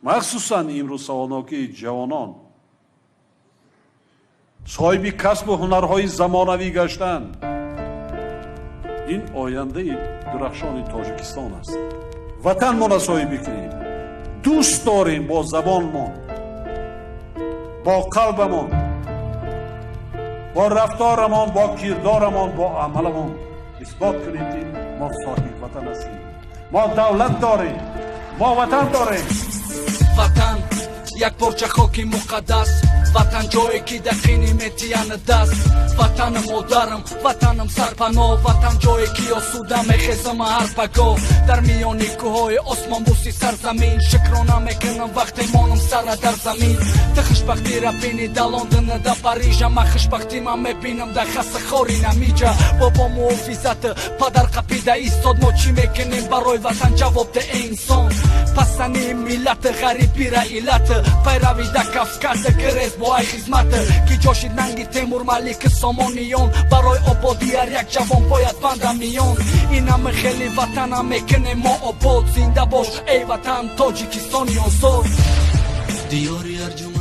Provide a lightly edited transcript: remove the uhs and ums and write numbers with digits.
махсусан имрӯз саволнокии ҷавонон соҳиби касбу ҳунарҳои замонавӣ гаштанд. ин ояндаи дурахшони тоҷикистон аст. ватанмона соҳибӣ кунем, дӯст дорем бо забонмон, бо қалбамон, бо рафторамон, бо кирдорамон, бо амаламон исбот кунем ки мо соҳиби ватан ҳастем. мо давлат дорем, мо ватан дорем. ватан як порча хоки муқаддас, ватан ҷое ки дақини метияна даст. ватанам модарам, ватанам сарпано, ватан ҷое ки осуда мехезам ҳарпагоҳ. дар миёни кӯҳои осмонбӯси сарзамин шукрона мекунам вақте монам сара дар замин. ты хушбахтира бини да Лондона да Парижа, ман хушбахтима мебинам да хасахори намиҷа. бобо муҳофизат падар қапида истод, мо чӣ мекунем барои ватан ҷавоб де инсон. пасани миллат ғарибира илат, пайрави да кавказ гирез бо ай хизмат. ки ҷошид нанги Темур Малик Сомониён, барои ободӣ ҳар як ҷавон бояд банда миён. ин ҳама хели ватана мекунем мо обод. зинда бош эй ватан, Тоҷикистони озод. диёри арҷуман